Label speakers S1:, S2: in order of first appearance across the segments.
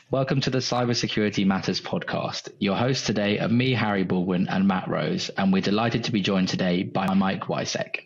S1: Welcome to the Cybersecurity Matters podcast. Your hosts today are me, Harry Baldwin, and Matt Rose, and we're delighted to be joined today by Mike Wiacek.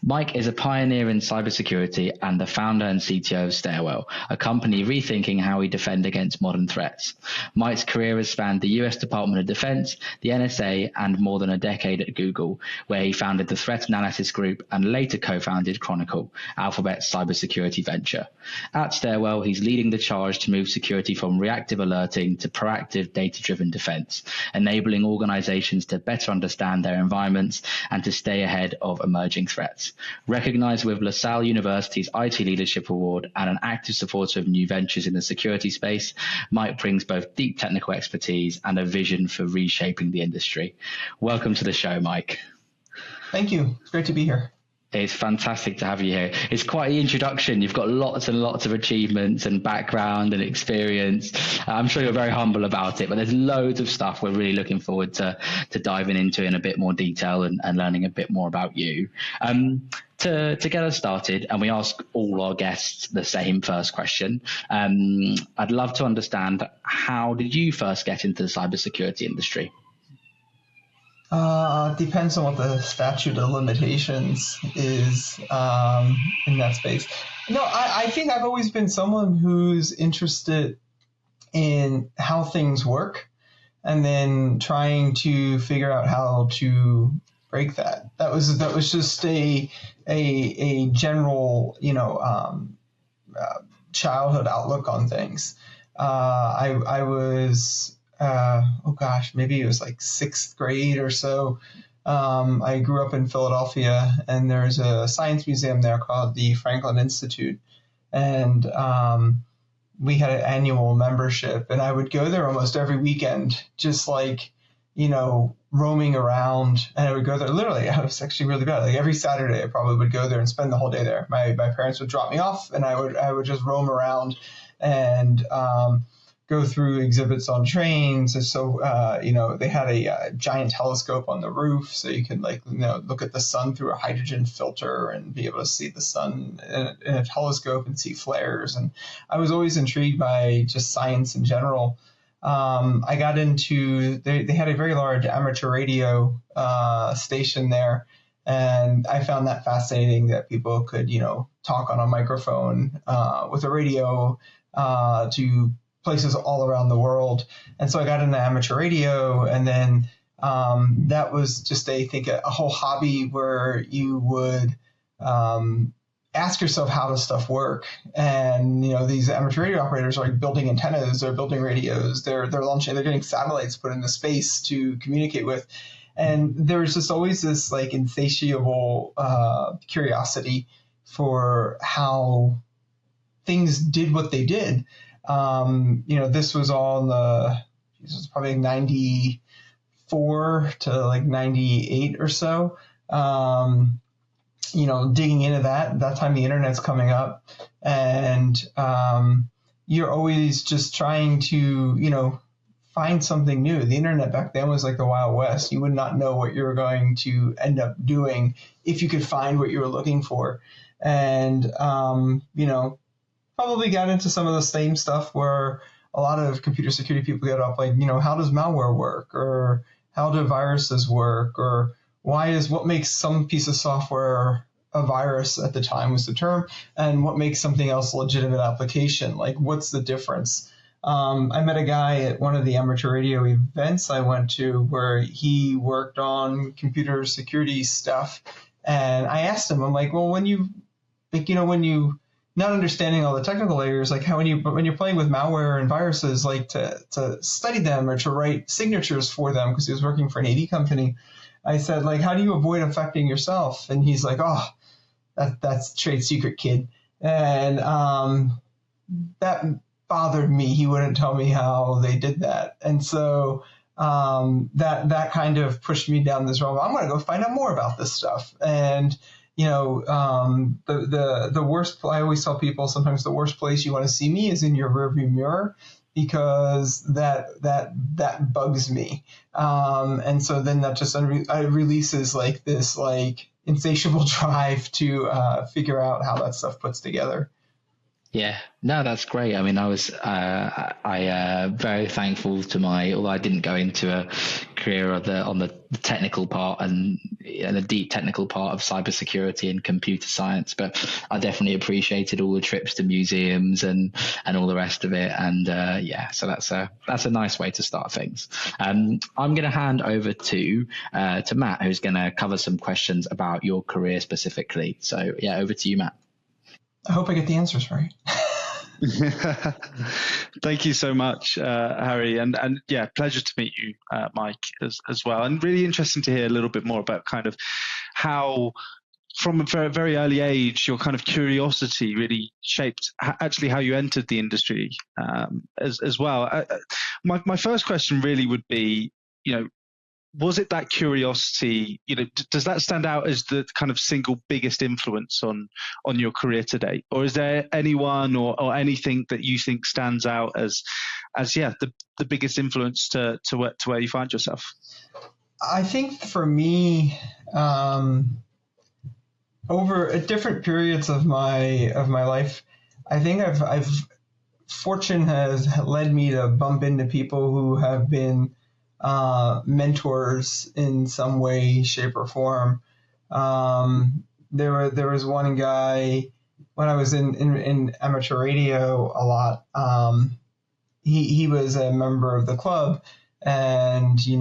S1: Mike is a pioneer in cybersecurity and the founder and CTO of Stairwell, a company rethinking how we defend against modern threats. Mike's career has spanned the US Department of Defense, the NSA, and more than a decade at Google, where he founded the Threat Analysis Group and later co-founded Chronicle, Alphabet's cybersecurity venture. At Stairwell, he's leading the charge to move security from reactive alerting to proactive data-driven defense, enabling organizations to better understand their environments and to stay ahead of emerging threats. Recognized with LaSalle University's IT Leadership Award and an active supporter of new ventures in the security space, Mike brings both deep technical expertise and a vision for reshaping the industry. Welcome to the show, Mike.
S2: Thank you. It's great to be here.
S1: It's fantastic to have you here. It's quite the introduction. You've got lots and lots of achievements and background and experience. I'm sure you're very humble about it, but there's loads of stuff we're really looking forward to diving into in a bit more detail and learning a bit more about you. To get us started, and we ask all our guests the same first question, I'd love to understand, how did you first get into the cybersecurity industry?
S2: Depends on what the statute of limitations is in that space. No, I think I've always been someone who's interested in how things work and then trying to figure out how to break that. That was just a general, childhood outlook on things. I was maybe it was like sixth grade or so. I grew up in Philadelphia, and there's a science museum there called the Franklin Institute. And we had an annual membership, and I would go there almost every weekend, just like, roaming around. And I would go there, literally, I was actually really bad. Like every Saturday, I probably would go there and spend the whole day there. My parents would drop me off, and I would just roam around and go through exhibits on trains. And so, they had a giant telescope on the roof, so you could look at the sun through a hydrogen filter and be able to see the sun in a telescope and see flares. And I was always intrigued by just science in general. I got into, they had a very large amateur radio station there. And I found that fascinating, that people could, talk on a microphone with a radio to places all around the world. And so I got into amateur radio, and then that was just a whole hobby where you would ask yourself, how does stuff work? And these amateur radio operators are building antennas, they're building radios, they're getting satellites put into space to communicate with. And there was just always this insatiable curiosity for how things did what they did. This was all in probably 94 to 98 or so. Digging into that time the internet's coming up, and you're always just trying to, find something new. The internet back then was like the Wild West. You would not know what you were going to end up doing if you could find what you were looking for. And, probably got into some of the same stuff where a lot of computer security people get up, how does malware work, or how do viruses work, or what makes some piece of software a virus at the time was the term, and what makes something else a legitimate application? What's the difference? I met a guy at one of the amateur radio events I went to where he worked on computer security stuff, and I asked him, I'm like, well, when you not understanding all the technical layers, how when you're playing with malware and viruses, to study them or to write signatures for them, because he was working for an AD company, I said, how do you avoid affecting yourself? And he's like, oh, that's trade secret, kid. And that bothered me. He wouldn't tell me how they did that. And so that kind of pushed me down this road. I'm going to go find out more about this stuff. And the worst, I always tell people, sometimes the worst place you want to see me is in your rearview mirror, because that bugs me. And so then that just releases this insatiable drive to figure out how that stuff puts together.
S1: Yeah, no, that's great. I mean, I very thankful to although I didn't go into a career on the technical part and the deep technical part of cybersecurity and computer science, but I definitely appreciated all the trips to museums and all the rest of it. And yeah, so that's a nice way to start things. I'm going to hand over to Matt, who's going to cover some questions about your career specifically. So yeah, over to you, Matt.
S2: I hope I get the answers right.
S3: Thank you so much, Harry, and yeah, pleasure to meet you, Mike, as well. And really interesting to hear a little bit more about kind of how, from a very, very early age, your kind of curiosity really shaped actually how you entered the industry as well. My first question really would be, was it that curiosity, does that stand out as the kind of single biggest influence on your career to date? Or is there anyone or anything that you think stands out as the biggest influence to where you find yourself?
S2: I think for me, over different periods of my life, I think fortune has led me to bump into people who have been mentors in some way, shape, or form. There was one guy when I was in amateur radio a lot. He was a member of the club, and he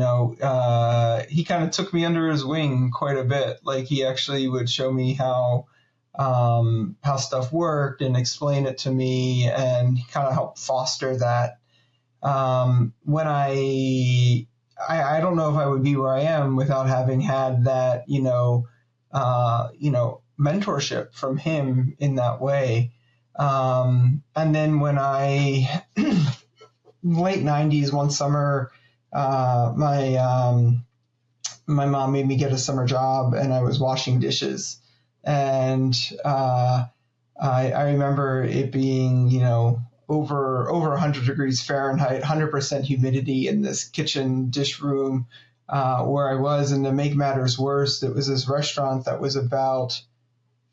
S2: kind of took me under his wing quite a bit. Like, he actually would show me how stuff worked and explain it to me, and kind of helped foster that. When I don't know if I would be where I am without having had that, mentorship from him in that way. And then when late 90s, one summer, my mom made me get a summer job, and I was washing dishes. And I remember it being, over 100 degrees Fahrenheit, 100% humidity in this kitchen dish room where I was. And to make matters worse, it was this restaurant that was about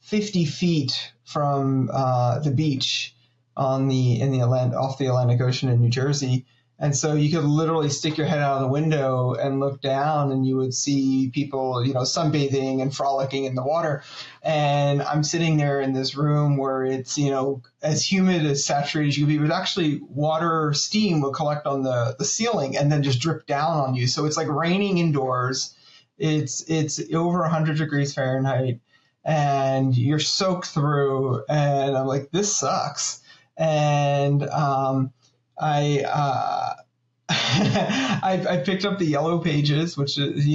S2: 50 feet from the beach off the Atlantic Ocean in New Jersey. And so you could literally stick your head out of the window and look down, and you would see people, sunbathing and frolicking in the water. And I'm sitting there in this room where it's, as humid, as saturated as you could be. But actually, water steam would collect on the ceiling and then just drip down on you. So it's like raining indoors. It's over 100 degrees Fahrenheit, and you're soaked through. And I'm like, this sucks. And I picked up the Yellow Pages, which is,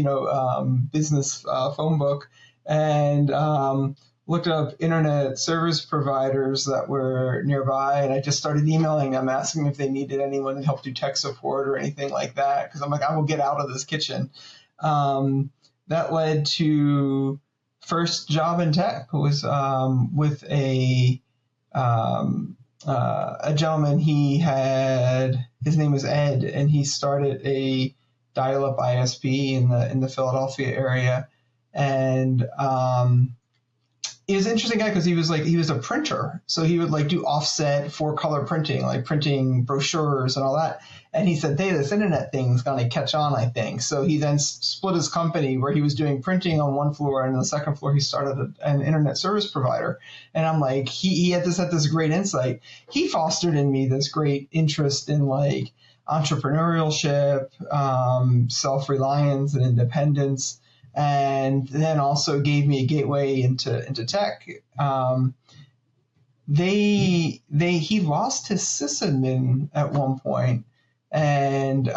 S2: business phone book, and looked up internet service providers that were nearby. And I just started emailing them, asking if they needed anyone to help do tech support or anything like that. Because I'm like, I will get out of this kitchen. That led to first job in tech was with a gentleman. His name was Ed, and he started a dial-up ISP in the Philadelphia area. And he was an interesting guy because he was a printer, so he would do offset 4-color printing, like printing brochures and all that. And he said, "Hey, this internet thing's gonna catch on, I think." So he then split his company, where he was doing printing on one floor, and on the second floor he started an internet service provider. And I'm like, he had this great insight. He fostered in me this great interest in entrepreneurship, self-reliance, and independence. And then also gave me a gateway into tech. He lost his sysadmin at one point, and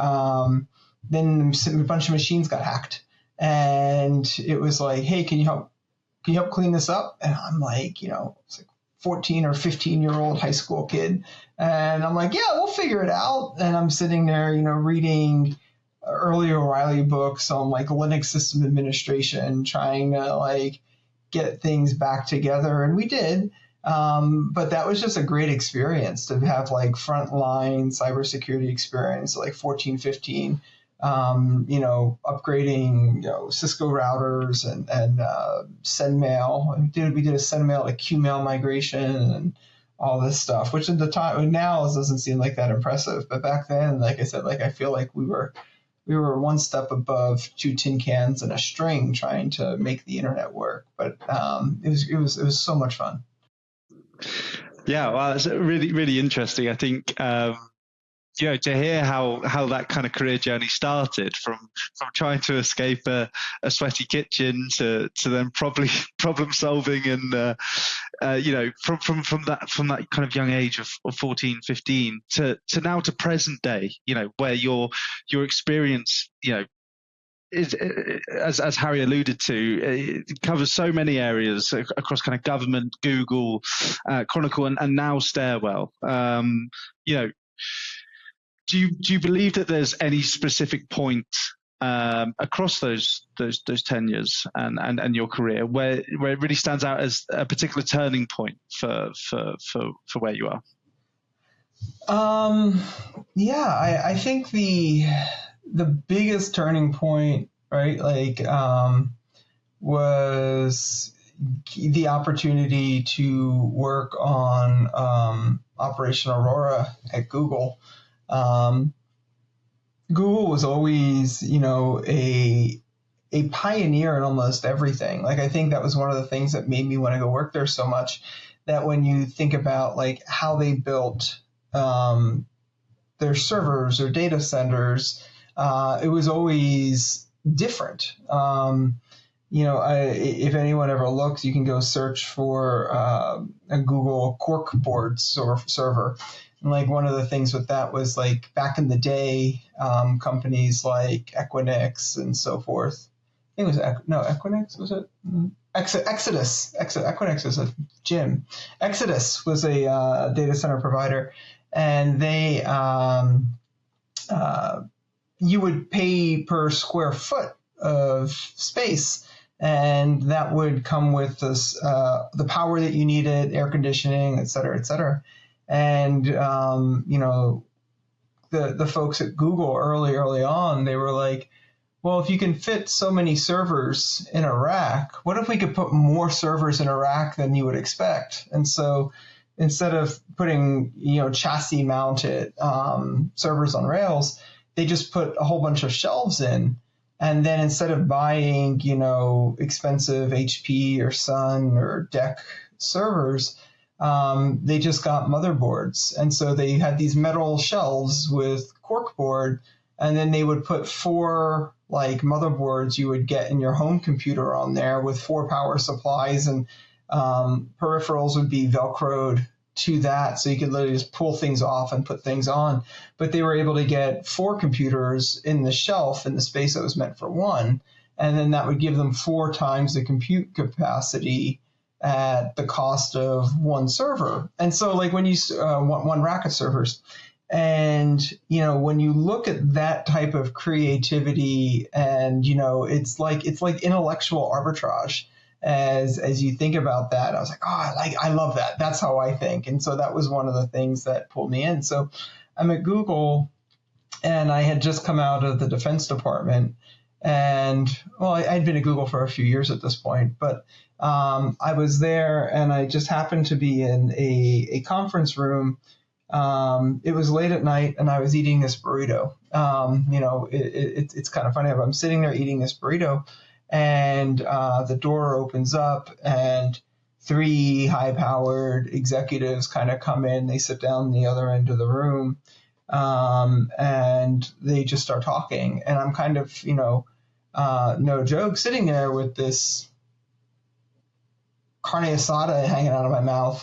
S2: then a bunch of machines got hacked, and it was like, "Hey, can you help clean this up?" And I'm like, it's like 14 or 15-year-old high school kid, and I'm like, "Yeah, we'll figure it out." And I'm sitting there, reading early O'Reilly books on Linux system administration, trying to get things back together, and we did. But that was just a great experience to have frontline cybersecurity experience, 14, 15, upgrading, Cisco routers and send mail. We did a send mail to QMail migration, and all this stuff, which at the time now it doesn't seem like that impressive, but back then, like I said, like I feel like we were one step above 2 tin cans and a string trying to make the internet work. But it was so much fun.
S3: Yeah, well, it's really, really interesting. I think, to hear how that kind of career journey started from trying to escape a sweaty kitchen to then probably problem solving and, from that kind of young age of 14, 15 to now to present day, where your experience, is, as Harry alluded to, it covers so many areas across kind of government, Google, Chronicle, and now Stairwell. Do you believe that there's any specific point across those tenures and your career where it really stands out as a particular turning point for where you are?
S2: I think the biggest turning point, right, was the opportunity to work on Operation Aurora at Google. Google was always, a pioneer in almost everything. Like, I think that was one of the things that made me want to go work there so much, that when you think about like how they built their servers or data centers, it was always different. If anyone ever looks, you can go search for a Google Cork board server. And like one of the things with that was like back in the day, companies like Equinix and so forth. I think it was Equinix, was it? Exodus. Equinix was a gym. Exodus was a data center provider, and they you would pay per square foot of space, and that would come with this the power that you needed, air conditioning, et cetera, et cetera. And the folks at Google early on, they were like, well, if you can fit so many servers in a rack, what if we could put more servers in a rack than you would expect? And so instead of putting chassis mounted servers on rails, they just put a whole bunch of shelves in. And then instead of buying expensive HP or Sun or DEC servers, they just got motherboards. And so they had these metal shelves with corkboard, and then they would put 4 like motherboards you would get in your home computer on there with 4 power supplies, and peripherals would be Velcroed to that, so you could literally just pull things off and put things on. But they were able to get 4 computers in the shelf in the space that was meant for 1, and then that would give them 4 times the compute capacity at the cost of 1 server. And so like when you one rack of servers, and when you look at that type of creativity, and it's like intellectual arbitrage as you think about that. I was like, I love that. That's how I think. And so that was one of the things that pulled me in. So I'm at Google, and I had just come out of the Defense Department, and I'd been at Google for a few years at this point, but I was there, and I just happened to be in a conference room. It was late at night, and I was eating this burrito. It's kind of funny. I'm sitting there eating this burrito, and the door opens up, and 3 high-powered executives kind of come in. They sit down the other end of the room, and they just start talking. And I'm kind of, no joke, sitting there with this carne asada hanging out of my mouth,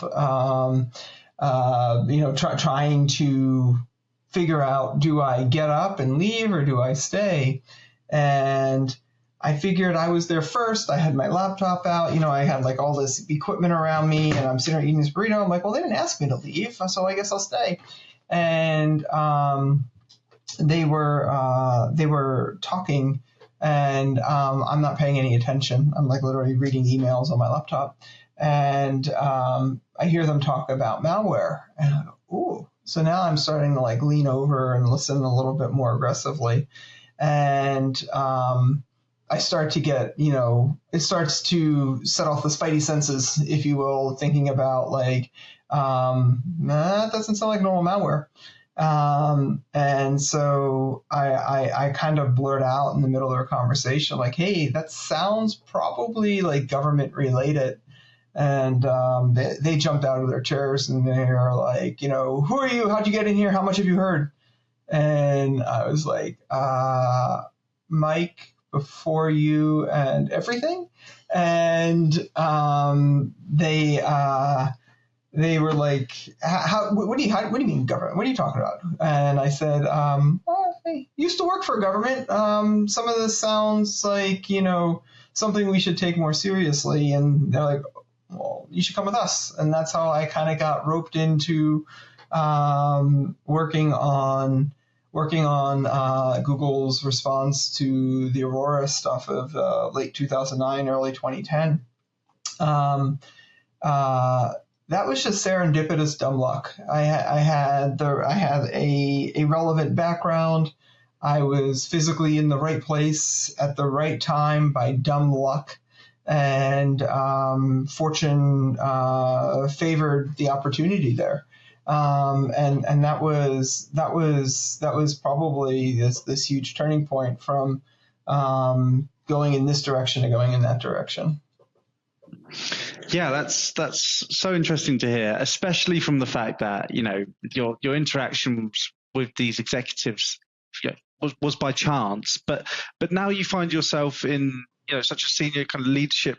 S2: trying to figure out, do I get up and leave or do I stay? And I figured I was there first. I had my laptop out, I had like all this equipment around me, and I'm sitting there eating this burrito. I'm like, well, they didn't ask me to leave, so I guess I'll stay. And they were talking, and I'm not paying any attention. I'm like literally reading emails on my laptop, and I hear them talk about malware, and I go, ooh. So now I'm starting to like lean over and listen a little bit more aggressively, and I start to get, it starts to set off the spidey senses, if you will, thinking about like, That doesn't sound like normal malware. And so I kind of blurt out in the middle of our conversation, like, hey, that sounds probably like government related. And they jumped out of their chairs and they were like, who are you? How'd you get in here? How much have you heard? And I was like, Mike, before you and everything. And they were like, what do you mean government? What are you talking about? And I said, I used to work for government. Some of this sounds like, something we should take more seriously. And they're like, well, you should come with us. And that's how I kind of got roped into working on Google's response to the Aurora stuff of late 2009, early 2010. That was just serendipitous dumb luck. I had a relevant background. I was physically in the right place at the right time by dumb luck, and fortune favored the opportunity there. And that was probably this huge turning point from going in this direction to going in that direction.
S3: Yeah, that's so interesting to hear, especially from the fact that your interactions with these executives was by chance, but now you find yourself in such a senior kind of leadership,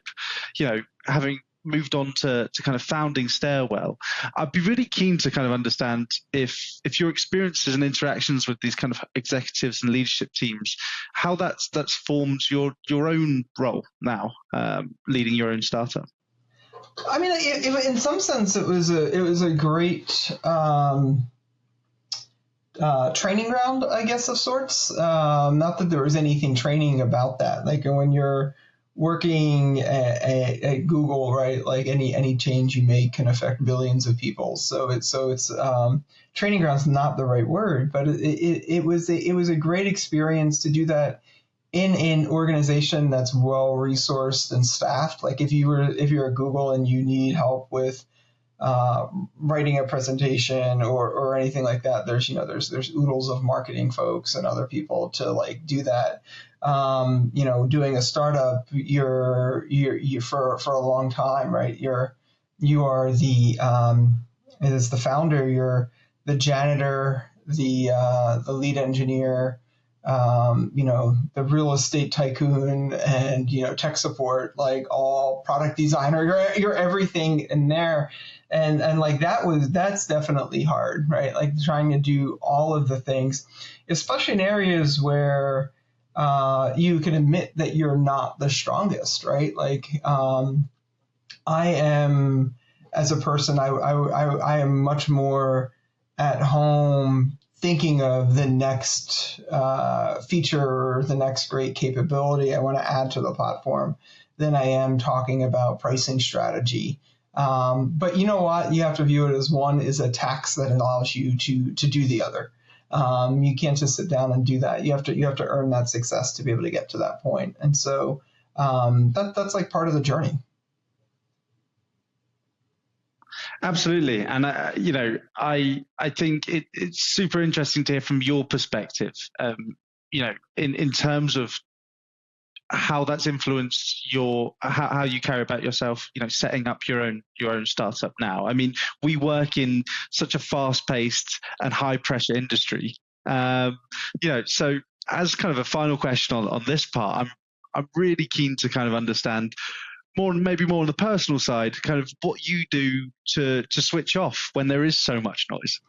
S3: having moved on to kind of founding Stairwell. I'd be really keen to kind of understand if your experiences and interactions with these kind of executives and leadership teams, how that's formed your own role now, leading your own startup.
S2: I mean, in some sense, it was a great training ground, I guess, of sorts. Not that there was anything training about that. Like when you're working at Google, right? Like any change you make can affect billions of people. So it's training ground's not the right word, but it was a great experience to do that in an organization that's well resourced and staffed. Like if you're at Google and you need help with writing a presentation or anything like that, there's oodles of marketing folks and other people to like do that. Doing a startup, you're for a long time, right? You are as the founder, you're the janitor, the lead engineer, the real estate tycoon, and tech support, like all product designer. You're everything in there, and like that's definitely hard, right? Like trying to do all of the things, especially in areas where you can admit that you're not the strongest, right? Like I am, as a person, I am much more at home thinking of the next feature or the next great capability I want to add to the platform than I am talking about pricing strategy. But you know what? You have to view it as one is a tax that allows you to do the other. You can't just sit down and do that. You have to earn that success to be able to get to that point. And so that's like part of the journey.
S3: Absolutely. And, I think it's super interesting to hear from your perspective, in terms of how that's influenced how you care about yourself, setting up your own startup now. I mean, we work in such a fast-paced and high-pressure industry. So as kind of a final question on this part, I'm really keen to kind of understand maybe more on the personal side, kind of what you do to switch off when there is so much noise.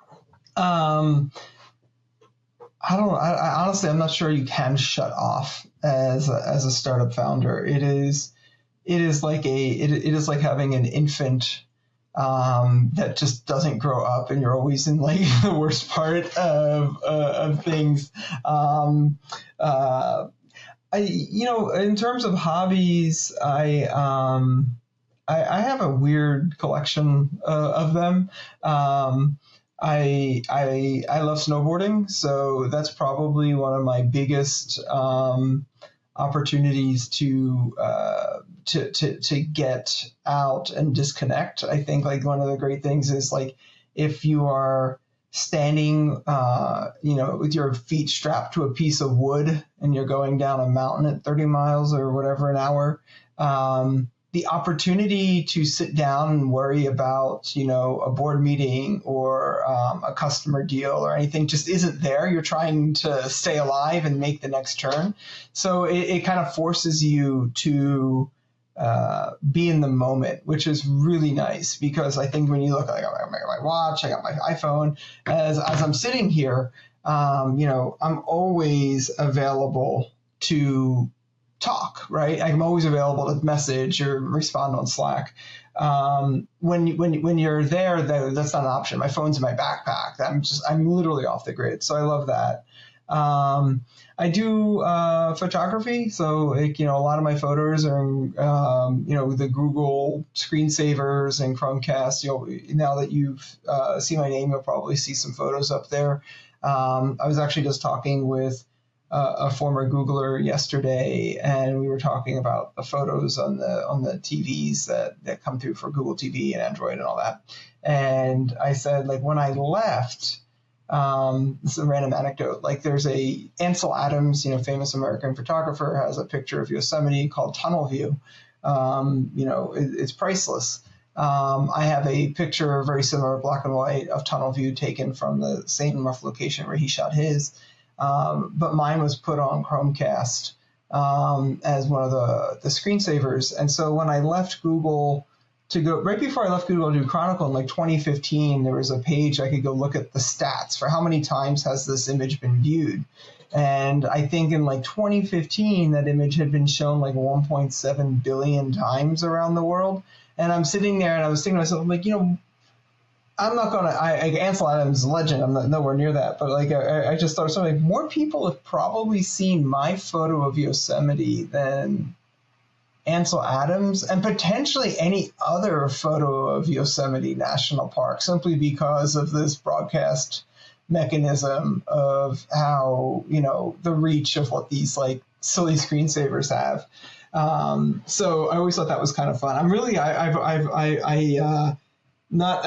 S3: Honestly, I'm not sure you can shut off as a startup founder. It is like having an infant that just doesn't grow up, and you're always in like the worst part of things. In terms of hobbies, I have a weird collection of them. I love snowboarding, so that's probably one of my biggest opportunities to
S2: to get out and disconnect. I think like one of the great things is like if you are standing, with your feet strapped to a piece of wood and you're going down a mountain at 30 miles or whatever an hour, the opportunity to sit down and worry about, a board meeting or a customer deal or anything just isn't there. You're trying to stay alive and make the next turn. So it kind of forces you to be in the moment, which is really nice, because I think when you look, I got my watch, I got my iPhone, as I'm sitting here, I'm always available to talk, right? I'm always available to message or respond on Slack. When you're there, that's not an option. My phone's in my backpack. I'm literally off the grid. So I love that. I do photography, so a lot of my photos are the Google screensavers and Chromecast. Now that you've seen my name, you'll probably see some photos up there. I was actually just talking with a former Googler yesterday, and we were talking about the photos on the TVs that come through for Google TV and Android and all that. And I said, like, when I left. This is a random anecdote. Like, there's Ansel Adams, famous American photographer, has a picture of Yosemite called Tunnel View. It's priceless. I have a picture, very similar, black and white, of Tunnel View taken from the same rough location where he shot his. But mine was put on Chromecast as one of the screensavers. And so when I left Google right before I left Google to do Chronicle in like 2015, there was a page I could go look at the stats for how many times has this image been viewed. And I think in like 2015, that image had been shown like 1.7 billion times around the world. And I'm sitting there and I was thinking to myself, like, I'm not going to, Ansel Adams is a legend. I'm not nowhere near that. But like, I just thought something, more people have probably seen my photo of Yosemite than Ansel Adams, and potentially any other photo of Yosemite National Park, simply because of this broadcast mechanism of how, the reach of what these like silly screensavers have. So I always thought that was kind of fun. I'm really, I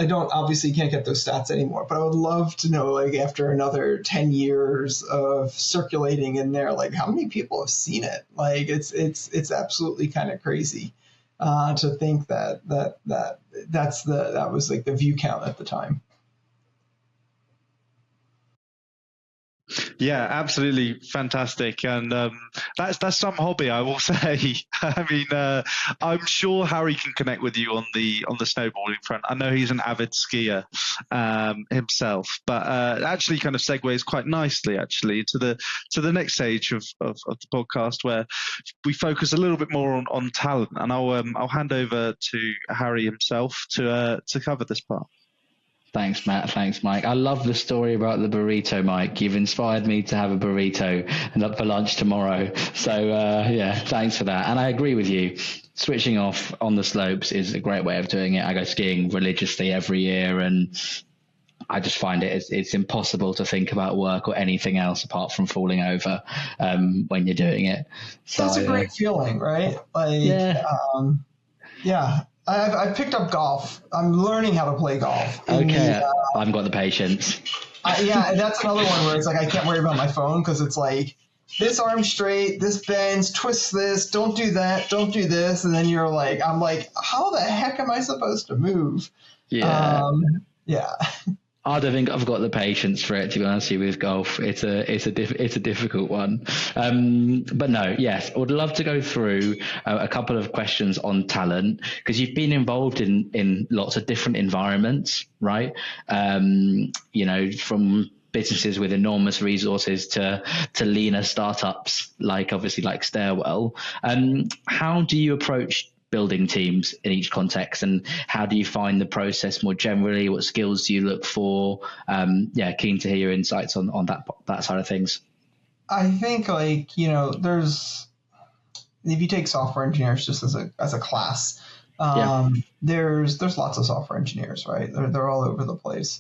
S2: don't, obviously can't get those stats anymore, but I would love to know, like, after another 10 years of circulating in there, like, how many people have seen it? Like, it's absolutely kind of crazy to think that was like the view count at the time.
S3: Yeah, absolutely fantastic, and that's some hobby, I will say. I mean, I'm sure Harry can connect with you on the snowboarding front. I know he's an avid skier himself, but actually kind of segues quite nicely actually to the next stage of the podcast, where we focus a little bit more on talent, and I'll hand over to Harry himself to cover this part.
S1: Thanks, Matt. Thanks, Mike. I love the story about the burrito, Mike. You've inspired me to have a burrito and up for lunch tomorrow. So, thanks for that. And I agree with you. Switching off on the slopes is a great way of doing it. I go skiing religiously every year, and I just find it's impossible to think about work or anything else apart from falling over when you're doing it. So
S2: that's a great feeling, right? Like, yeah. I've picked up golf. I'm learning how to play golf.
S1: Okay, I haven't got the patience.
S2: That's another one where it's like I can't worry about my phone, because it's like, this arm straight, this bends, twist this, don't do that, don't do this, and then I'm like, how the heck am I supposed to move?
S1: Yeah. I don't think I've got the patience for it, to be honest with you, with golf. It's a difficult one. But no, yes, I would love to go through a couple of questions on talent, because you've been involved in lots of different environments, right? From businesses with enormous resources to leaner startups, like Stairwell. How do you approach building teams in each context, and how do you find the process more generally? What skills do you look for? Keen to hear your insights on that side of things.
S2: I think there's, if you take software engineers just as a class, there's lots of software engineers, right? They're all over the place.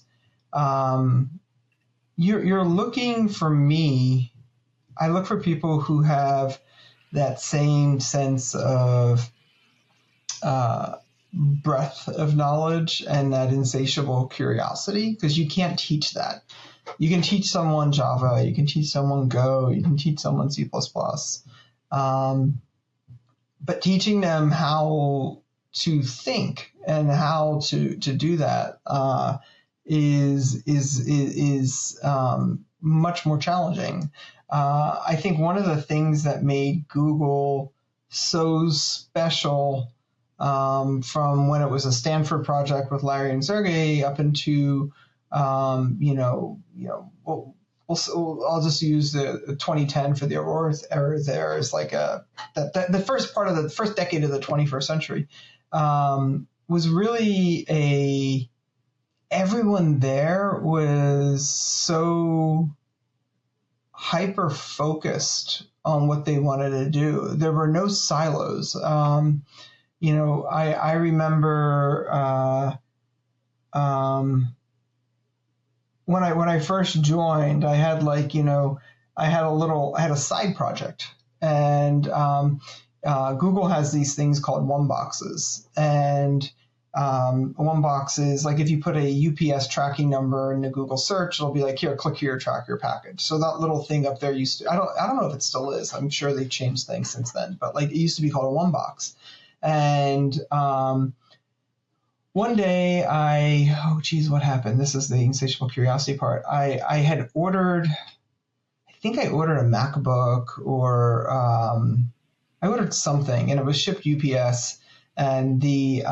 S2: You're looking for me. I look for people who have that same sense of breadth of knowledge and that insatiable curiosity, because you can't teach that. You can teach someone Java, you can teach someone Go, you can teach someone C++. But teaching them how to think and how to do that is much more challenging. I think one of the things that made Google so special from when it was a Stanford project with Larry and Sergey up into I'll just use the 2010 for the Aurora era. There is like the first decade of the 21st century was really everyone there was so hyper focused on what they wanted to do. There were no silos. I remember when I first joined, I had I had a side project, and Google has these things called one boxes, and one box is like if you put a UPS tracking number in the Google search, it'll be like, here, click here, track your package. So that little thing up there used to, I don't know if it still is. I'm sure they've changed things since then, but like it used to be called a one box. And one day what happened? This is the insatiable curiosity part. I had ordered, I think I ordered a MacBook or I ordered something, and it was shipped UPS. And the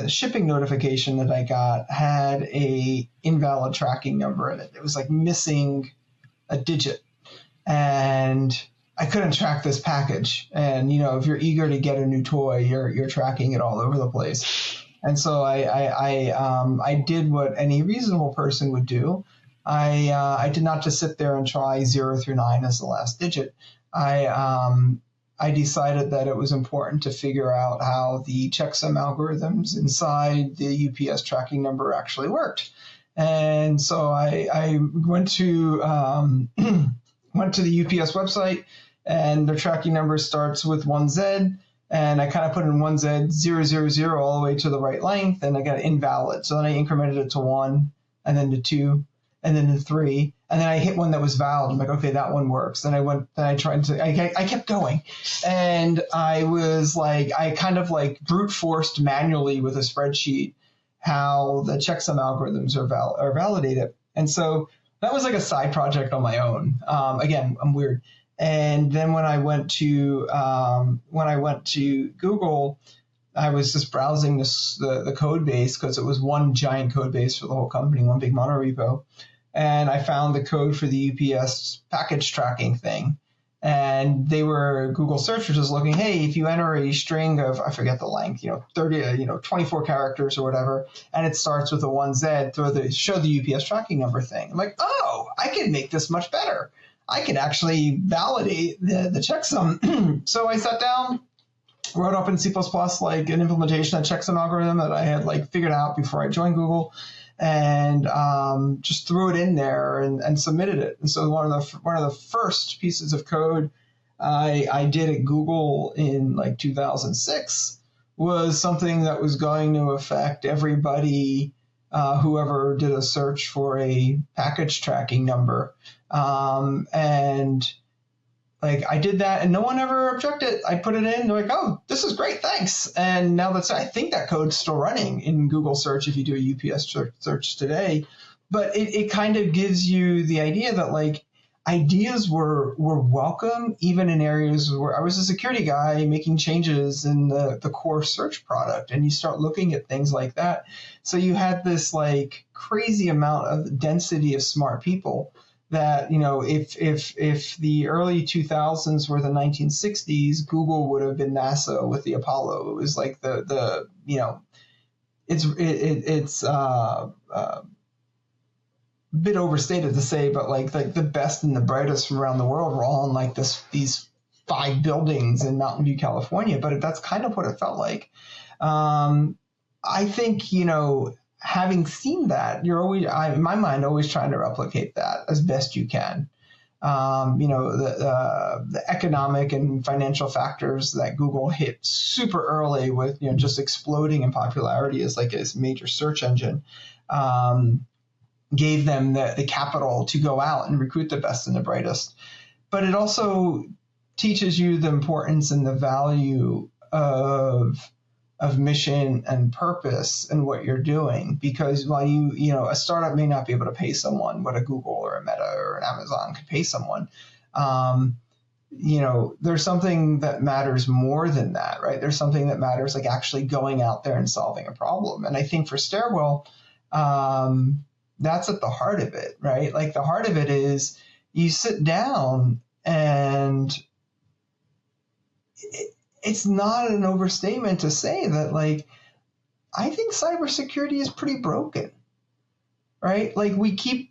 S2: shipping notification that I got had a invalid tracking number in it. It was like missing a digit, and I couldn't track this package. And if you're eager to get a new toy, you're tracking it all over the place. And so I did what any reasonable person would do. I did not just sit there and try 0 through 9 as the last digit. I decided that it was important to figure out how the checksum algorithms inside the UPS tracking number actually worked. And so I went to the UPS website, and their tracking number starts with 1Z, and I kind of put in 1Z000 all the way to the right length, and I got invalid. So then I incremented it to 1, and then to 2, and then to 3. And then I hit one that was valid. I'm like, okay, that one works. Then I kept going. And I was like, I kind of like brute forced manually with a spreadsheet how the checksum algorithms are validated. And so that was like a side project on my own. Again, I'm weird. And then when I went to Google, I was just browsing the code base, because it was one giant code base for the whole company, one big monorepo. And I found the code for the UPS package tracking thing. And Google search was just looking, hey, if you enter a string of, I forget the length, 30, 24 characters or whatever, and it starts with a 1Z, show the UPS tracking number thing. I'm like, oh, I can make this much better. I can actually validate the checksum. So I sat down, wrote up in C++ like an implementation of checksum algorithm that I had like figured out before I joined Google, and just threw it in there and submitted it. And so one of the first pieces of code I did at Google in like 2006 was something that was going to affect everybody whoever did a search for a package tracking number. And like I did that, and no one ever objected. I put it in, they're like, oh, this is great, thanks. And now I think that code's still running in Google search if you do a UPS search today. But it kind of gives you the idea that like ideas were welcome even in areas where I was a security guy making changes in the core search product, and you start looking at things like that. So you had this like crazy amount of density of smart people that, if the early 2000s were the 1960s, Google would have been NASA with the Apollo. It was like it's a bit overstated to say, but like the best and the brightest from around the world were all in like these 5 buildings in Mountain View, California. But that's kind of what it felt like. I think, having seen that, you're always, in my mind, always trying to replicate that as best you can. The economic and financial factors that Google hit super early with, just exploding in popularity as like its major search engine, gave them the capital to go out and recruit the best and the brightest. But it also teaches you the importance and the value of mission and purpose in what you're doing, because while a startup may not be able to pay someone what a Google or a Meta or an Amazon could pay someone, there's something that matters more than that, right? There's something that matters, like actually going out there and solving a problem. And I think for Stairwell, that's at the heart of it, right? Like the heart of it is you sit down and it's not an overstatement to say that, like, I think cybersecurity is pretty broken, right? Like we keep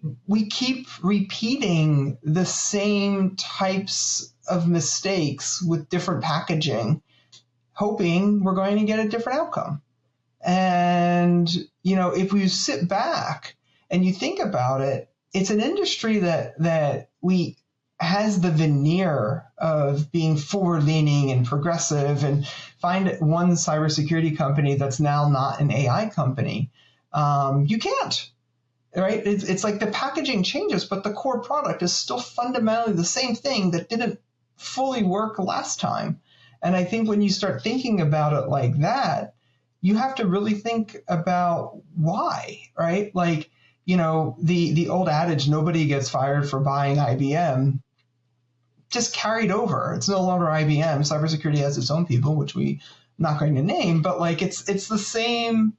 S2: repeating the same types of mistakes with different packaging, hoping we're going to get a different outcome. And, if we sit back and you think about it, it's an industry that has the veneer of being forward-leaning and progressive, and find one cybersecurity company that's now not an AI company. You can't, right? It's like the packaging changes, but the core product is still fundamentally the same thing that didn't fully work last time. And I think when you start thinking about it like that, you have to really think about why, right? Like, the old adage, nobody gets fired for buying IBM, just carried over. It's no longer IBM. Cybersecurity has its own people, which we're not going to name, but like it's the same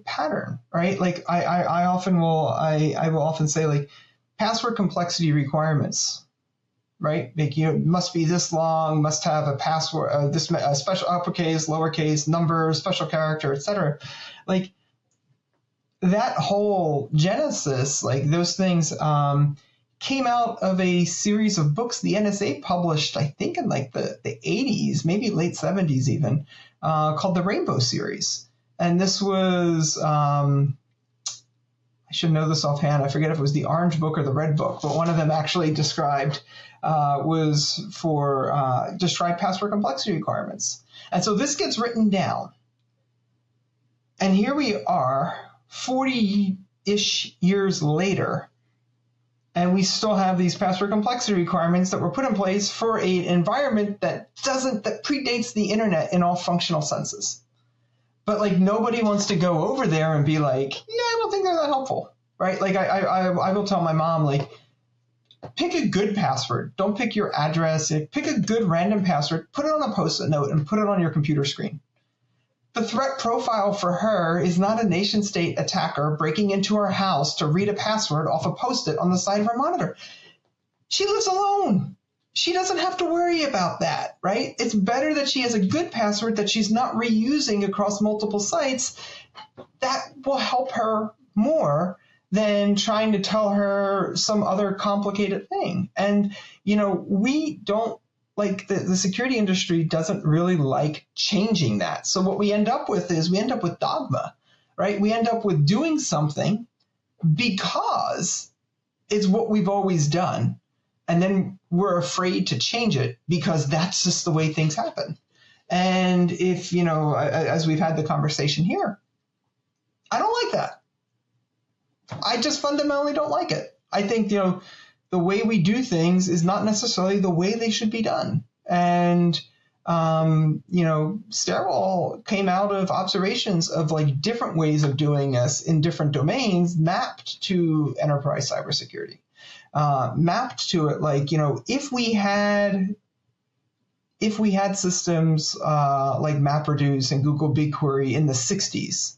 S2: pattern, right? Like I will often say, like, password complexity requirements, right? Like, must be this long, must have a password, this special uppercase, lowercase, number, special character, etc. Like that whole genesis, like those things, came out of a series of books the NSA published, I think in like the 80s, maybe late 70s even, called the Rainbow series. And this was, I should know this offhand, I forget if it was the orange book or the red book, but one of them actually described, was for described password complexity requirements. And so this gets written down. And here we are 40-ish years later, and we still have these password complexity requirements that were put in place for an environment that predates the internet in all functional senses. But like nobody wants to go over there and be like, yeah, I don't think they're that helpful, right? Like I will tell my mom, like, pick a good password. Don't pick your address. Pick a good random password, put it on a Post-it note, and put it on your computer screen. The threat profile for her is not a nation-state attacker breaking into her house to read a password off a Post-it on the side of her monitor. She lives alone. She doesn't have to worry about that, right? It's better that she has a good password that she's not reusing across multiple sites. That will help her more than trying to tell her some other complicated thing. And, we don't, like the security industry doesn't really like changing that. So what we end up with dogma, right? We end up with doing something because it's what we've always done. And then we're afraid to change it because that's just the way things happen. And if, as we've had the conversation here, I don't like that. I just fundamentally don't like it. I think, the way we do things is not necessarily the way they should be done. And, Stairwell came out of observations of like different ways of doing this in different domains mapped to enterprise cybersecurity. Mapped to it, like, if we had systems like MapReduce and Google BigQuery in the 60s,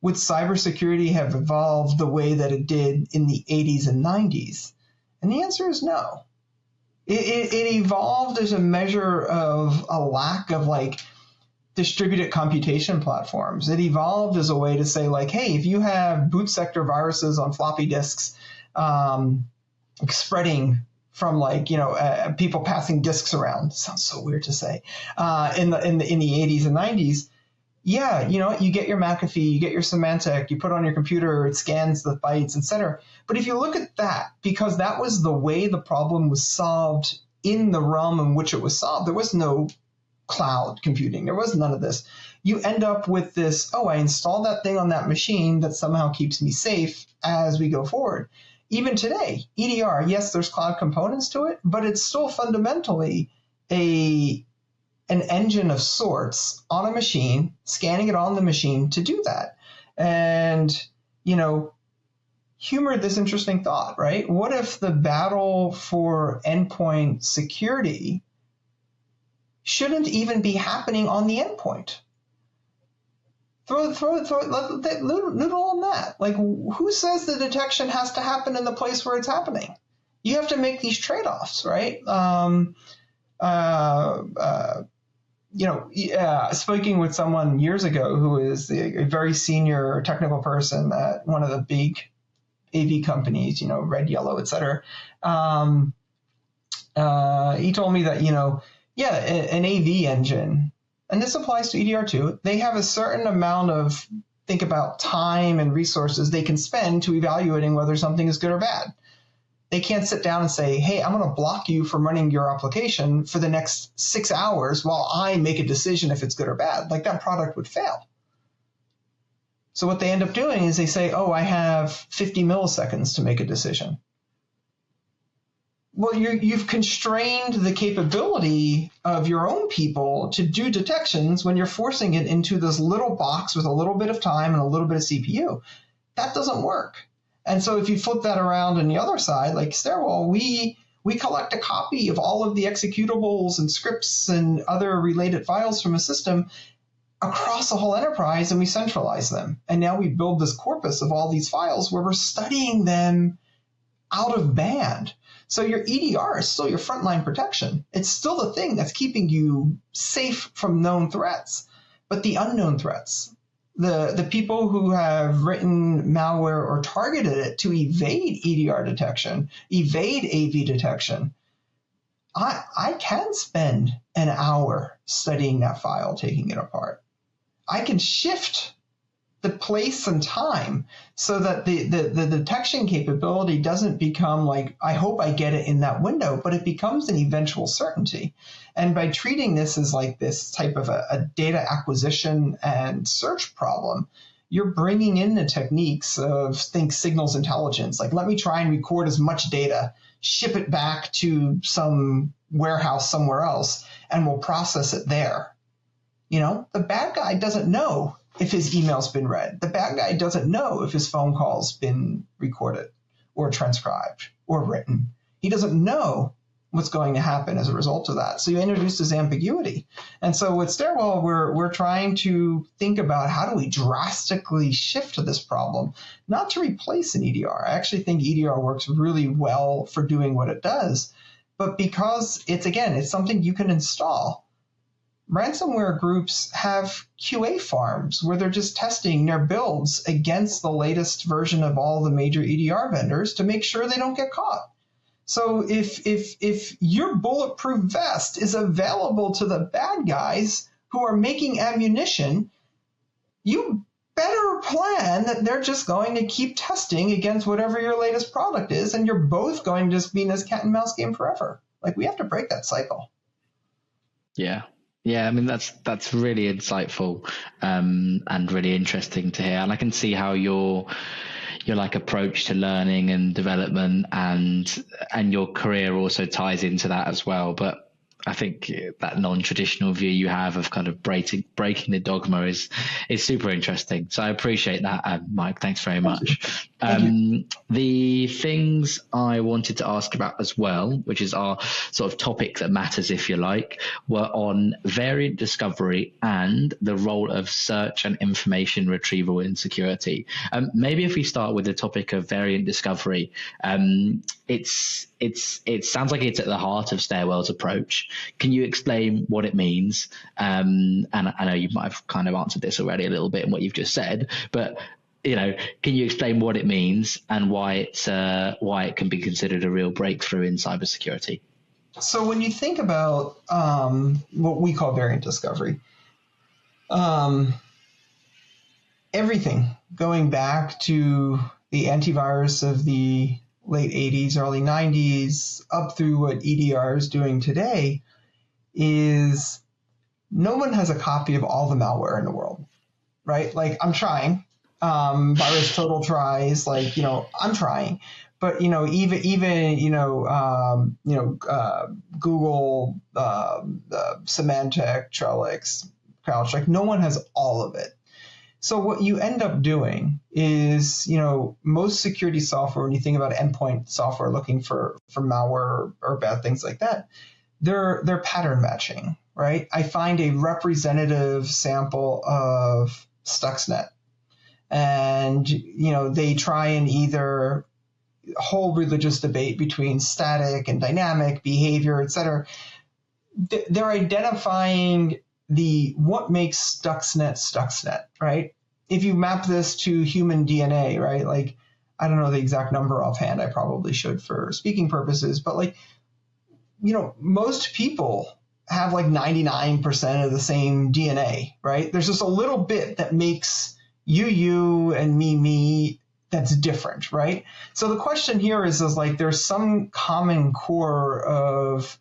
S2: would cybersecurity have evolved the way that it did in the 80s and 90s? And the answer is no. It evolved as a measure of a lack of like distributed computation platforms. It evolved as a way to say, like, hey, if you have boot sector viruses on floppy disks, spreading from like, people passing disks around, sounds so weird to say, in the 80s and 90s, yeah, you know what, you get your McAfee, you get your Symantec, you put it on your computer, it scans the bytes, etc. But if you look at that, because that was the way the problem was solved in the realm in which it was solved, there was no cloud computing, there was none of this. You end up with this, oh, I installed that thing on that machine that somehow keeps me safe as we go forward. Even today, EDR, yes, there's cloud components to it, but it's still fundamentally an engine of sorts on a machine, scanning it on the machine to do that. And, you know, humor this interesting thought, right? What if the battle for endpoint security shouldn't even be happening on the endpoint? Noodle on that. Like, who says the detection has to happen in the place where it's happening? You have to make these trade-offs, right? Speaking with someone years ago who is a very senior technical person at one of the big AV companies, you know, red, yellow, et cetera, he told me that, an AV engine, and this applies to EDR too, they have a certain amount of, think about time and resources they can spend to evaluating whether something is good or bad. They can't sit down and say, hey, I'm going to block you from running your application for the next 6 hours while I make a decision if it's good or bad. Like, that product would fail. So what they end up doing is they say, oh, I have 50 milliseconds to make a decision. Well, you've constrained the capability of your own people to do detections when you're forcing it into this little box with a little bit of time and a little bit of CPU. That doesn't work. And so if you flip that around on the other side, like Stairwell, we collect a copy of all of the executables and scripts and other related files from a system across the whole enterprise, and we centralize them. And now we build this corpus of all these files where we're studying them out of band. So your EDR is still your frontline protection. It's still the thing that's keeping you safe from known threats. But the unknown threats, the people who have written malware or targeted it to evade EDR detection, evade AV detection, I can spend an hour studying that file, taking it apart. I can shift the place and time so that the detection capability doesn't become like, I hope I get it in that window, but it becomes an eventual certainty. And by treating this as like this type of a data acquisition and search problem, you're bringing in the techniques of, think signals intelligence. Like, let me try and record as much data, ship it back to some warehouse somewhere else, and we'll process it there. You know, the bad guy doesn't know if his email's been read. The bad guy doesn't know if his phone call's been recorded or transcribed or written. He doesn't know what's going to happen as a result of that. So you introduce this ambiguity. And so with Stairwell, we're trying to think about how do we drastically shift to this problem, not to replace an EDR. I actually think EDR works really well for doing what it does, but because it's something you can install. Ransomware groups have QA farms where they're just testing their builds against the latest version of all the major EDR vendors to make sure they don't get caught. So if your bulletproof vest is available to the bad guys who are making ammunition, you better plan that they're just going to keep testing against whatever your latest product is, and you're both going to just be in this cat and mouse game forever. Like, we have to break that cycle.
S1: Yeah. Yeah, I mean, that's really insightful and really interesting to hear. And I can see how your like approach to learning and development and your career also ties into that as well. But I think that non-traditional view you have of kind of breaking the dogma is super interesting. So I appreciate that, Mike. Thanks very much. The things I wanted to ask about as well, which is our sort of topic that matters, if you like, were on variant discovery and the role of search and information retrieval in security. Maybe if we start with the topic of variant discovery, it sounds like it's at the heart of Stairwell's approach. Can you explain what it means? And I know you might have kind of answered this already a little bit in what you've just said, but can you explain what it means and why it can be considered a real breakthrough in cybersecurity?
S2: So when you think about what we call variant discovery, everything, going back to the antivirus of the late 80s, early 90s, up through what EDR is doing today, is no one has a copy of all the malware in the world, right? Like, I'm trying. Virus Total tries, like, I'm trying. But, even Google, Symantec, Trellix, CrowdStrike, no one has all of it. So what you end up doing is, most security software, when you think about endpoint software looking for malware or bad things like that, they're pattern matching, right? I find a representative sample of Stuxnet, and, they try and either whole religious debate between static and dynamic behavior, et cetera. They're identifying what makes Stuxnet, right? If you map this to human DNA, right? Like, I don't know the exact number offhand. I probably should for speaking purposes, but like, most people have like 99% of the same DNA, right? There's just a little bit that makes you and me that's different, right? So the question here is like, there's some common core of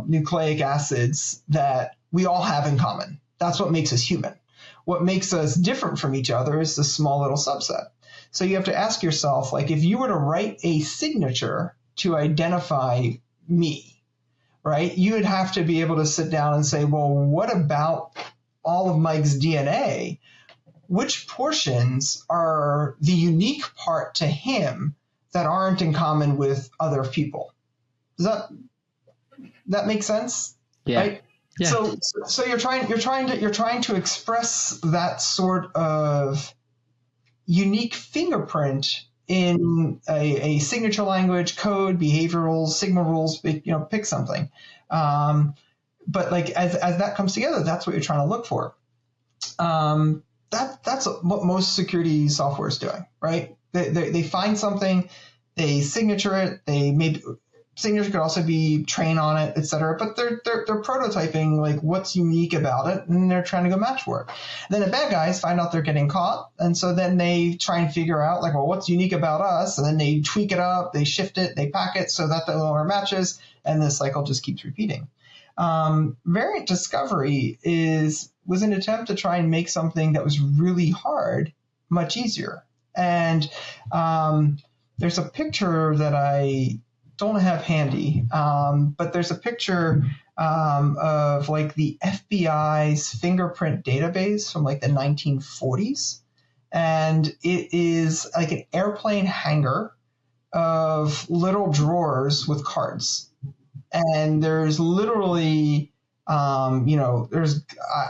S2: nucleic acids that we all have in common. That's what makes us human. What makes us different from each other is this small little subset. So you have to ask yourself, like, if you were to write a signature to identify me, right, you would have to be able to sit down and say, well, what about all of Mike's DNA? Which portions are the unique part to him that aren't in common with other people? Does that make sense?
S1: Yeah.
S2: Right?
S1: Yeah.
S2: So you're trying to express that sort of unique fingerprint in a signature language, code, behavior rules, Sigma rules, pick something. But like as that comes together, that's what you're trying to look for. That's what most security software is doing, right? They find something, they signature it, they maybe signature could also be train on it, et cetera, but they're prototyping like what's unique about it, and they're trying to go match for it. Then the bad guys find out they're getting caught, and so then they try and figure out like, well, what's unique about us, and then they tweak it up, they shift it, they pack it so that no longer matches, and this cycle just keeps repeating. Variant discovery was an attempt to try and make something that was really hard much easier. And there's a picture that I don't have handy, but there's a picture of like the FBI's fingerprint database from like the 1940s. And it is like an airplane hangar of little drawers with cards. And there's literally, there's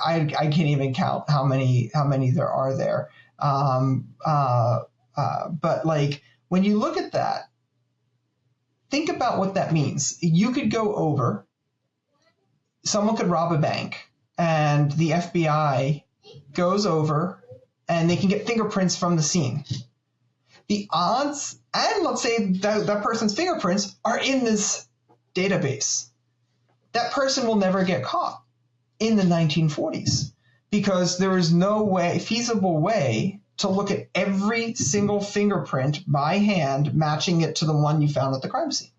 S2: I can't even count how many there are there. But like when you look at that, think about what that means. You could go over, someone could rob a bank, and the FBI goes over, and they can get fingerprints from the scene. The odds, and let's say that person's fingerprints are in this database. That person will never get caught in the 1940s because there is no feasible way to look at every single fingerprint by hand, matching it to the one you found at the crime scene.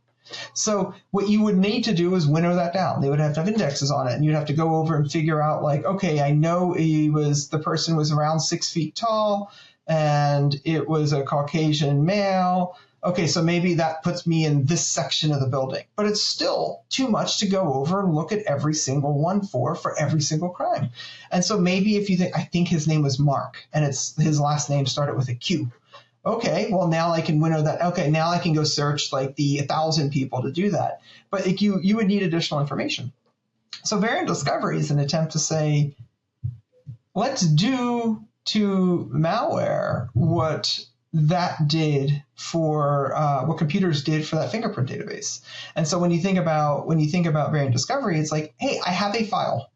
S2: So what you would need to do is winnow that down. They would have to have indexes on it, and you'd have to go over and figure out like, okay, I know the person was around 6 feet tall, and it was a Caucasian male. Okay, so maybe that puts me in this section of the building. But it's still too much to go over and look at every single one for every single crime. And so maybe if you think, I think his name was Mark, and his last name started with a Q. Okay, well, now I can winnow that. Okay, now I can go search like the 1,000 people to do that. But like you would need additional information. So variant discovery is an attempt to say, let's do to malware what that did for what computers did for that fingerprint database. And so when you think about variant discovery, it's like, hey, I have a file.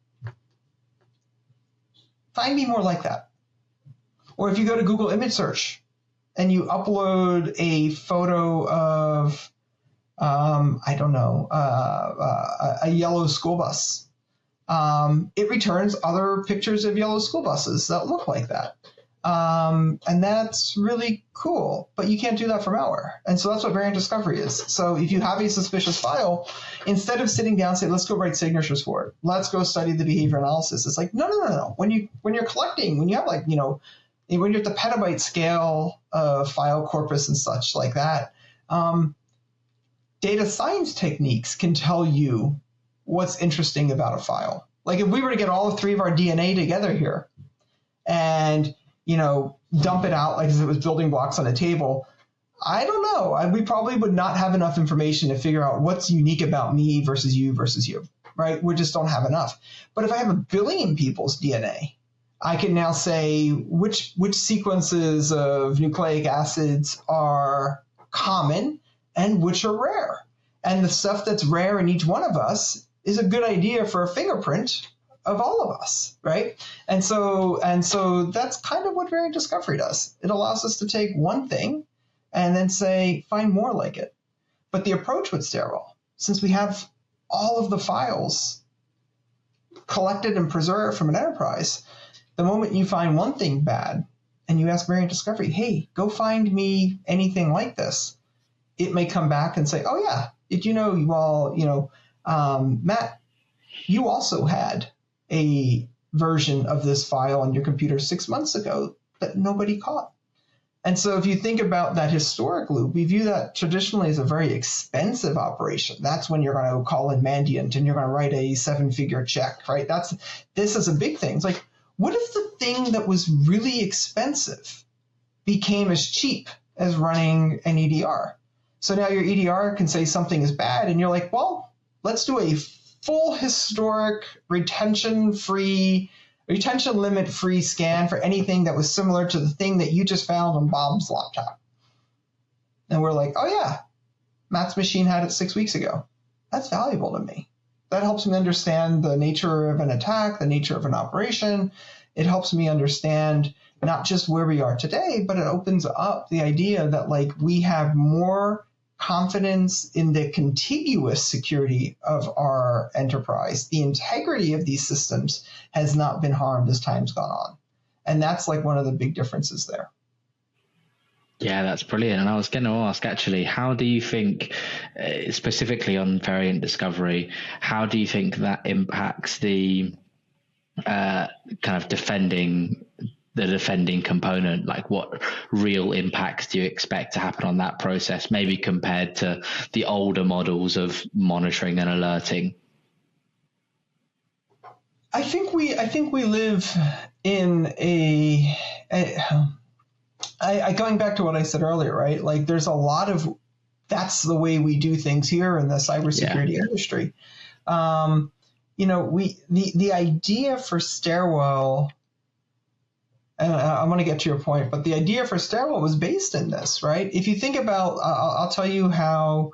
S2: Find me more like that. Or if you go to Google image search and you upload a photo of a yellow school bus, it returns other pictures of yellow school buses that look like that. And that's really cool, but you can't do that for malware. And so that's what variant discovery is. So if you have a suspicious file, instead of sitting down and saying, let's go write signatures for it, let's go study the behavior analysis. It's like, no. When you're collecting, when you have when you're at the petabyte scale of file corpus and such like that, data science techniques can tell you what's interesting about a file. Like if we were to get all three of our DNA together here and dump it out like as it was building blocks on a table, I don't know. We probably would not have enough information to figure out what's unique about me versus you, right? We just don't have enough. But if I have 1 billion people's DNA, I can now say which sequences of nucleic acids are common and which are rare. And the stuff that's rare in each one of us is a good idea for a fingerprint of all of us, right? And so that's kind of what variant discovery does. It allows us to take one thing and then say, find more like it. But the approach with Stairwell, since we have all of the files collected and preserved from an enterprise, the moment you find one thing bad and you ask variant discovery, hey, go find me anything like this, it may come back and say, oh yeah, did you know you all, Matt, you also had a version of this file on your computer 6 months ago that nobody caught. And so if you think about that historic loop, we view that traditionally as a very expensive operation. That's when you're going to call in Mandiant and you're going to write a 7-figure check, right? This is a big thing. It's like, what if the thing that was really expensive became as cheap as running an EDR? So now your EDR can say something is bad and you're like, well, let's do a full historic retention limit free scan for anything that was similar to the thing that you just found on Bob's laptop. And we're like, oh yeah, Matt's machine had it 6 weeks ago. That's valuable to me. That helps me understand the nature of an attack, the nature of an operation. It helps me understand not just where we are today, but it opens up the idea that we have more confidence in the contiguous security of our enterprise. The integrity of these systems has not been harmed as time's gone on. And that's one of the big differences there.
S1: Yeah, that's brilliant. And I was going to ask, actually, how do you think, specifically on variant discovery, how do you think that impacts the kind of defending component? What real impacts do you expect to happen on that process, maybe compared to the older models of monitoring and alerting?
S2: I think we live in going back to what I said earlier, right? There's a lot of, that's the way we do things here in the cybersecurity industry. The idea for Stairwell, and I want to get to your point, but the idea for Stairwell was based in this, right? If you think about, I'll tell you how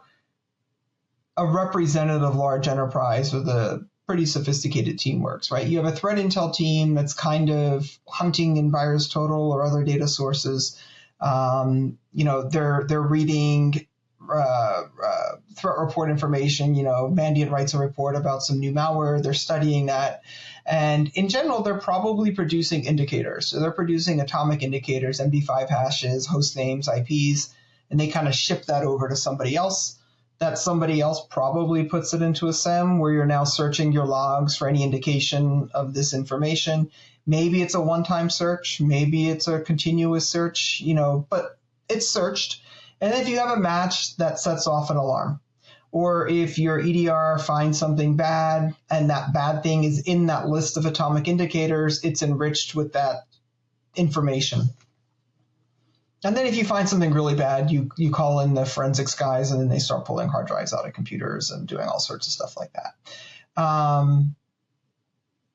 S2: a representative large enterprise with a pretty sophisticated team works, right? You have a threat intel team that's kind of hunting in VirusTotal or other data sources. They're reading threat report information. Mandiant writes a report about some new malware. They're studying that. And in general, they're probably producing indicators. So they're producing atomic indicators, MD5 hashes, host names, IPs, and they kind of ship that over to somebody else. That somebody else probably puts it into a SIEM where you're now searching your logs for any indication of this information. Maybe it's a one-time search. Maybe it's a continuous search, but it's searched. And if you have a match, that sets off an alarm. Or if your EDR finds something bad and that bad thing is in that list of atomic indicators, it's enriched with that information. And then if you find something really bad, you call in the forensics guys and then they start pulling hard drives out of computers and doing all sorts of stuff like that.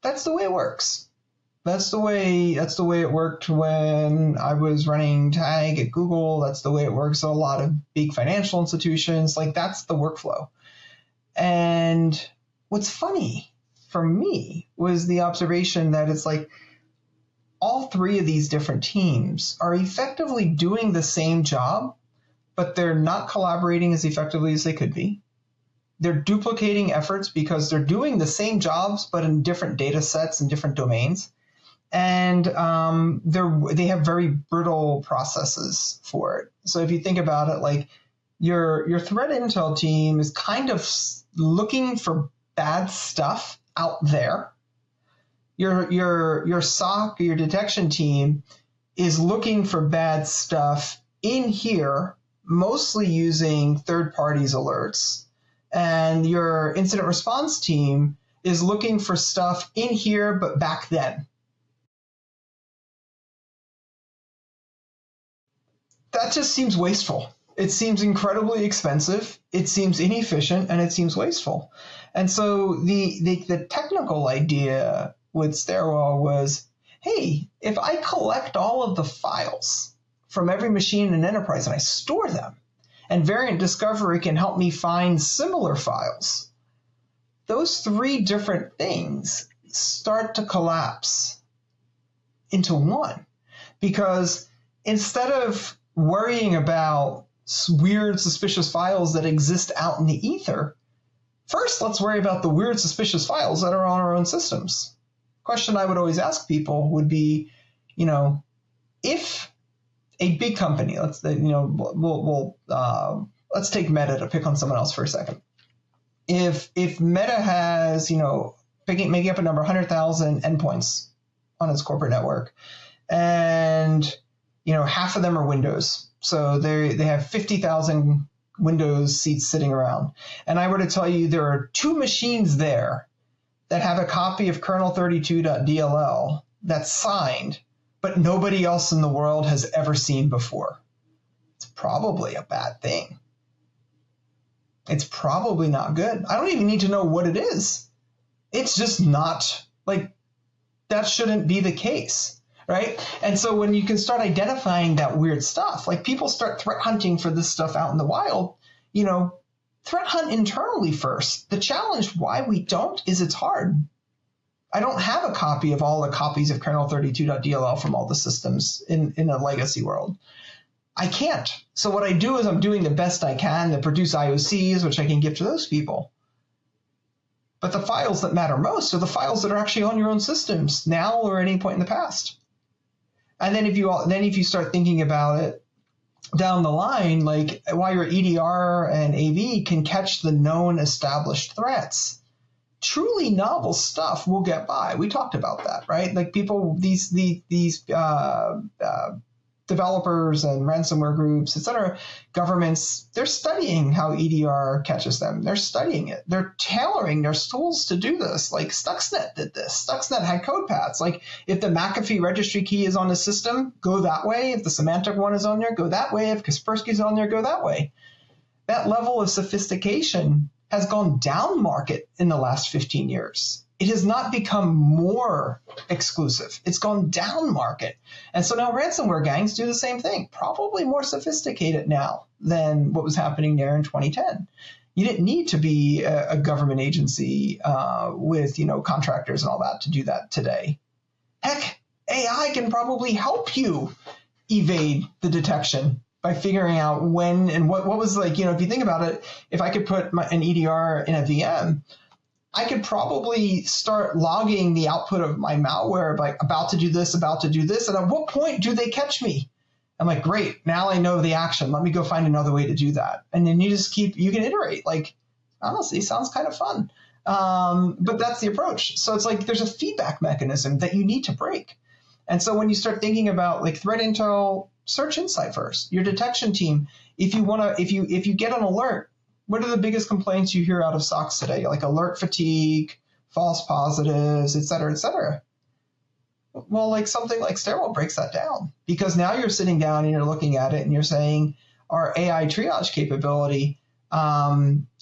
S2: That's the way it works. That's the way it worked when I was running tag at Google. That's the way it works at a lot of big financial institutions. That's the workflow. And what's funny for me was the observation that it's all three of these different teams are effectively doing the same job, but they're not collaborating as effectively as they could be. they're duplicating efforts because they're doing the same jobs, but in different data sets and different domains. And they have very brittle processes for it. So if you think about it, like your threat intel team is kind of looking for bad stuff out there. Your SOC, your detection team, is looking for bad stuff in here, mostly using third parties alerts. And your incident response team is looking for stuff in here, but back then. That just seems wasteful. It seems incredibly expensive. It seems inefficient, and it seems wasteful. And so the technical idea with Stairwell was, hey, if I collect all of the files from every machine in an enterprise and I store them, and variant discovery can help me find similar files, those three different things start to collapse into one. Because instead of worrying about weird, suspicious files that exist out in the ether, first, let's worry about the weird, suspicious files that are on our own systems. Question I would always ask people would be, if a big company, let's take Meta to pick on someone else for a second. If Meta has, making up a number, 100,000 endpoints on its corporate network, and half of them are Windows. So they have 50,000 Windows seats sitting around. And I were to tell you there are 2 machines there that have a copy of kernel32.dll that's signed, but nobody else in the world has ever seen before. It's probably a bad thing. It's probably not good. I don't even need to know what it is. It's just not, that shouldn't be the case. Right? And so when you can start identifying that weird stuff, like people start threat hunting for this stuff out in the wild, threat hunt internally first. The challenge why we don't is it's hard. I don't have a copy of all the copies of kernel32.dll from all the systems in a legacy world. I can't. So what I do is I'm doing the best I can to produce IOCs, which I can give to those people. But the files that matter most are the files that are actually on your own systems now or at any point in the past. And then if you start thinking about it down the line, like while your EDR and AV can catch the known established threats, truly novel stuff will get by. We talked about that, right? Like people, these developers and ransomware groups, et cetera, governments, they're studying how EDR catches them. They're studying it. They're tailoring their tools to do this. Like Stuxnet did this. Stuxnet had code paths. Like if the McAfee registry key is on the system, go that way. If the semantic one is on there, go that way. If Kaspersky's on there, go that way. That level of sophistication has gone down market in the last 15 years. It has not become more exclusive. It's gone down market. And so now ransomware gangs do the same thing, probably more sophisticated now than what was happening there in 2010. You didn't need to be a government agency with contractors and all that to do that today. Heck, AI can probably help you evade the detection by figuring out when and what was if you think about it, if I could put an EDR in a VM, I could probably start logging the output of my malware by about to do this, and at what point do they catch me? I'm like, great, now I know the action. Let me go find another way to do that. And then you can iterate. Like, honestly, sounds kind of fun. But that's the approach. So it's like there's a feedback mechanism that you need to break. And so when you start thinking about like threat intel, search insight first. Your detection team, if you get an alert, what are the biggest complaints you hear out of SOCs today? Like alert fatigue, false positives, et cetera, et cetera. Well, like something like Stairwell breaks that down, because now you're sitting down and you're looking at it and you're saying our AI triage capability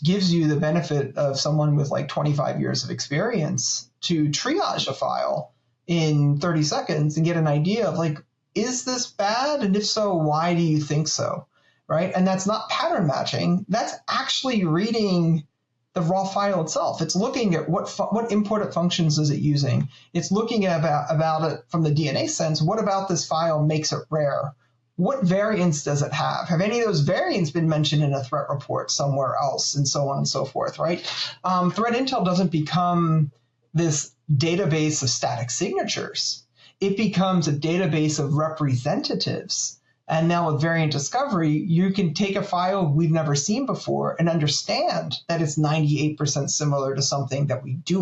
S2: gives you the benefit of someone with like 25 years of experience to triage a file in 30 seconds and get an idea of like, is this bad? And if so, why do you think so? Right? And that's not pattern matching. That's actually reading the raw file itself. It's looking at what imported functions is it using. It's looking at about it from the DNA sense. What about this file makes it rare? what variants does it have? Have any of those variants been mentioned in a threat report somewhere else, and so on and so forth, right? Threat intel doesn't become this database of static signatures. It becomes a database of representatives. And now with variant discovery, you can take a file we've never seen before and understand that it's 98% similar to something that we do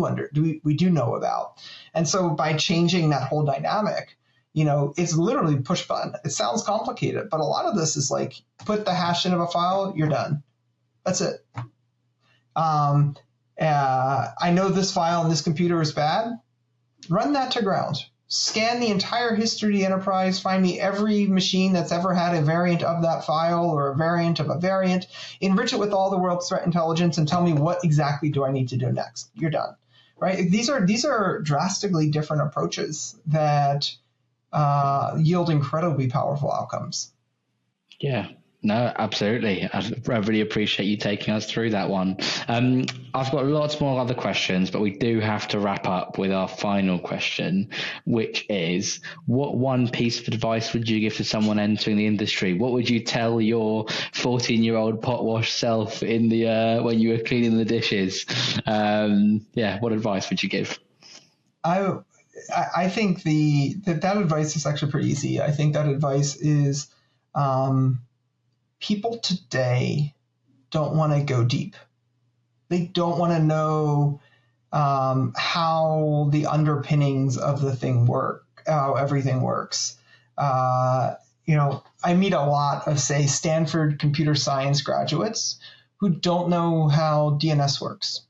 S2: know about. And so by changing that whole dynamic, it's literally push button. It sounds complicated, but a lot of this is like, put the hash in of a file, you're done. That's it. I know this file on this computer is bad. Run that to ground. Scan the entire history of the enterprise, find me every machine that's ever had a variant of that file or a variant of a variant, enrich it with all the world's threat intelligence, and tell me what exactly do I need to do next. You're done, right? These are drastically different approaches that yield incredibly powerful outcomes.
S1: Yeah. No, absolutely. I really appreciate you taking us through that one. I've got lots more other questions, but we do have to wrap up with our final question, which is, what one piece of advice would you give to someone entering the industry? What would you tell your 14-year-old pot wash self in the when you were cleaning the dishes? What advice would you give?
S2: I think that advice is actually pretty easy. I think that advice is people today don't want to go deep. They don't want to know how the underpinnings of the thing work, how everything works. I meet a lot of, say, Stanford computer science graduates who don't know how DNS works.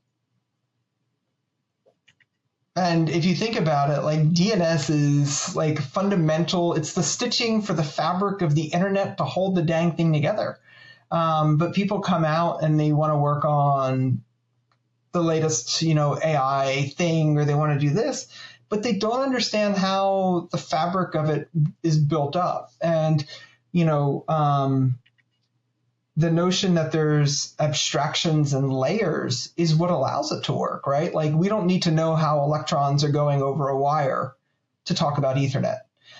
S2: And if you think about it, like, DNS is like fundamental. It's the stitching for the fabric of the internet to hold the dang thing together. But people come out and they want to work on the latest, AI thing, or they want to do this, but they don't understand how the fabric of it is built up. And, the notion that there's abstractions and layers is what allows it to work, right? Like, we don't need to know how electrons are going over a wire to talk about Ethernet.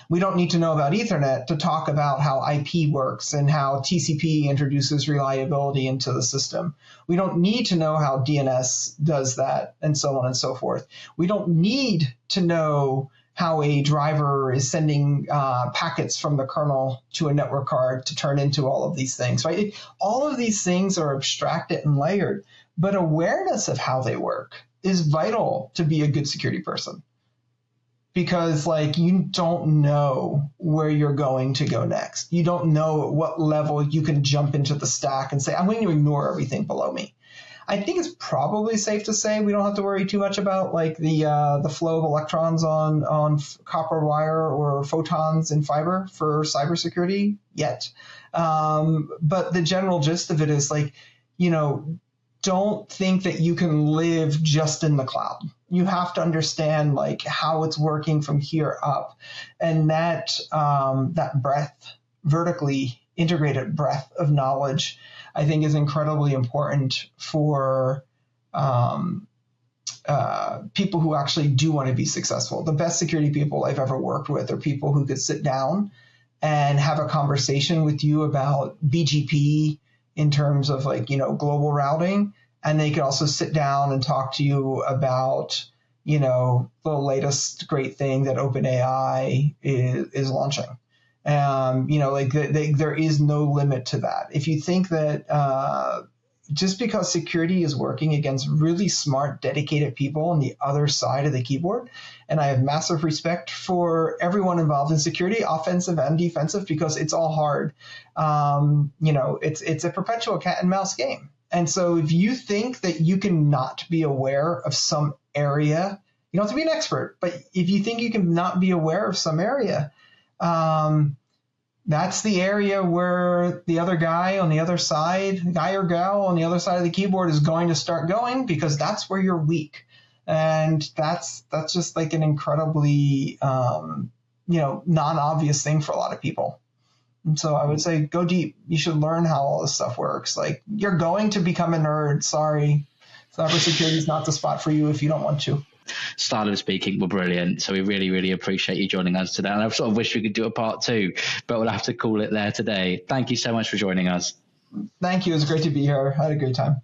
S2: We don't need to know about Ethernet to talk about how IP works and how TCP introduces reliability into the system. We don't need to know how DNS does that, and so on and so forth. We don't need to know how a driver is sending packets from the kernel to a network card to turn into all of these things, right? All of these things are abstracted and layered, but awareness of how they work is vital to be a good security person. Because, like, you don't know where you're going to go next. You don't know at what level you can jump into the stack and say, I'm going to ignore everything below me. I think it's probably safe to say we don't have to worry too much about, like, the flow of electrons on copper wire or photons in fiber for cybersecurity yet. But the general gist of it is, like, don't think that you can live just in the cloud. You have to understand, like, how it's working from here up, and that breadth, vertically integrated breadth of knowledge, I think, is incredibly important for people who actually do want to be successful. The best security people I've ever worked with are people who could sit down and have a conversation with you about BGP in terms of, like, global routing. And they could also sit down and talk to you about, the latest great thing that OpenAI is launching. There is no limit to that. If you think that just because security is working against really smart, dedicated people on the other side of the keyboard, and I have massive respect for everyone involved in security, offensive and defensive, because it's all hard. It's a perpetual cat and mouse game. And so if you think that you can not be aware of some area, you don't have to be an expert, but if you think you can not be aware of some area, that's the area where the other guy on the other side, guy or gal on the other side of the keyboard, is going to start going, because that's where you're weak. And that's just like an incredibly, non-obvious thing for a lot of people. And so I would say go deep. You should learn how all this stuff works. Like, you're going to become a nerd. Sorry. Cybersecurity is not the spot for you if you don't want to.
S1: style of speaking were brilliant. So we really, really appreciate you joining us today. And I sort of wish we could do a part 2, but we'll have to call it there today. Thank you so much for joining us.
S2: Thank you. It was great to be here. I had a great time.